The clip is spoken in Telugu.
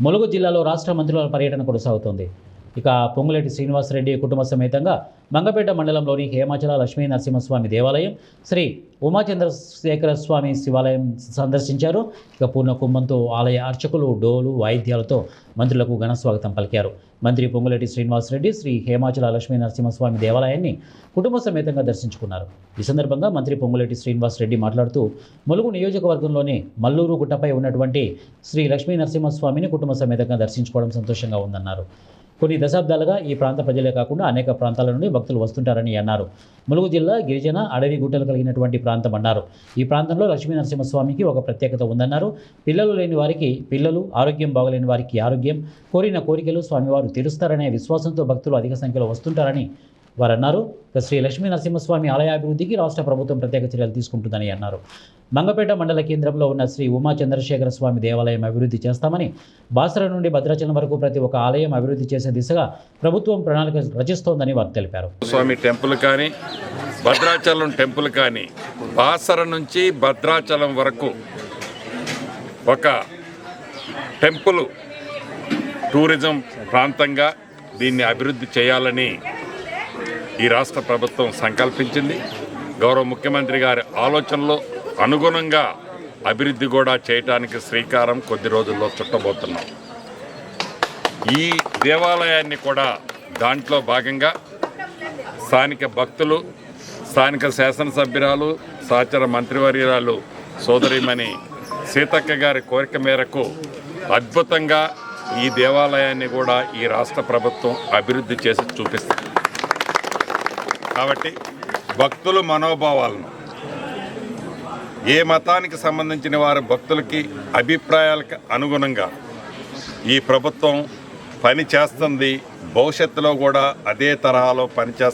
ములుగు జిల్లాలో రాష్ట్ర మంత్రుల పర్యటన కొనసాగుతోంది. ఇక పొంగులేటి శ్రీనివాసరెడ్డి కుటుంబ సమేతంగా మంగపేట మండలంలోని హేమాచల లక్ష్మీ నరసింహస్వామి దేవాలయం, శ్రీ ఉమాచంద్రశేఖర స్వామి శివాలయం సందర్శించారు. ఇక పూర్ణ కుంభంతో ఆలయ అర్చకులు డోలు వాయిద్యాలతో మంత్రులకు ఘన స్వాగతం పలికారు. మంత్రి పొంగులేటి శ్రీనివాసరెడ్డి శ్రీ హేమాచల లక్ష్మీ నరసింహస్వామి దేవాలయాన్ని కుటుంబ సమేతంగా దర్శించుకున్నారు. ఈ సందర్భంగా మంత్రి పొంగులేటి శ్రీనివాసరెడ్డి మాట్లాడుతూ ములుగు నియోజకవర్గంలోని మల్లూరు గుట్టపై ఉన్నటువంటి శ్రీ లక్ష్మీ నరసింహస్వామిని కుటుంబ సమేతంగా దర్శించుకోవడం సంతోషంగా ఉందన్నారు. కొన్ని దశాబ్దాలుగా ఈ ప్రాంత ప్రజలే కాకుండా అనేక ప్రాంతాల నుండి భక్తులు వస్తుంటారని అన్నారు. ములుగు జిల్లా గిరిజన అడవి గుట్టలు కలిగినటువంటి ప్రాంతం అన్నారు. ఈ ప్రాంతంలో లక్ష్మీ నరసింహస్వామికి ఒక ప్రత్యేకత ఉందన్నారు. పిల్లలు లేని వారికి పిల్లలు, ఆరోగ్యం బాగలేని వారికి ఆరోగ్యం, కోరిన కోరికలు స్వామివారు తీరుస్తారనే విశ్వాసంతో భక్తులు అధిక సంఖ్యలో వస్తుంటారని వారు అన్నారు. శ్రీ లక్ష్మీ నరసింహస్వామి ఆలయాభివృద్ధికి రాష్ట్ర ప్రభుత్వం ప్రత్యేక చర్యలు తీసుకుంటుందని అన్నారు. మంగపేట మండల కేంద్రంలో ఉన్న శ్రీ ఉమా చంద్రశేఖర స్వామి దేవాలయం అభివృద్ధి చేస్తామని, బాసర నుండి భద్రాచలం వరకు ప్రతి ఒక్క ఆలయం అభివృద్ధి చేసే దిశగా ప్రభుత్వం ప్రణాళిక రచిస్తోందని వారు తెలిపారు. స్వామి టెంపుల్ కానీ, భద్రాచలం టెంపుల్ కానీ, బాసర నుంచి భద్రాచలం వరకు ఒక టెంపుల్ టూరిజం ప్రాంతంగా దీన్ని అభివృద్ధి చేయాలని ఈ రాష్ట్ర ప్రభుత్వం సంకల్పించింది. గౌరవ ముఖ్యమంత్రి గారి ఆలోచనలో అనుగుణంగా అభివృద్ధి కూడా చేయడానికి శ్రీకారం కొద్ది రోజుల్లో చుట్టబోతున్నాం. ఈ దేవాలయాన్ని కూడా దాంట్లో భాగంగా స్థానిక భక్తులు, స్థానిక శాసనసభ్యురాలు, సహచర మంత్రివర్యురాలు సోదరిమణి సీతక్క గారి కోరిక మేరకు అద్భుతంగా ఈ దేవాలయాన్ని కూడా ఈ రాష్ట్ర ప్రభుత్వం అభివృద్ధి చేసి చూపిస్తుంది. కాబట్టి భక్తుల మనోభావాలను, ఏ మతానికి సంబంధించిన వారి భక్తులకి అభిప్రాయాలకు అనుగుణంగా ఈ ప్రభుత్వం పని చేస్తుంది. భవిష్యత్తులో కూడా అదే తరహాలో పనిచేస్తుంది.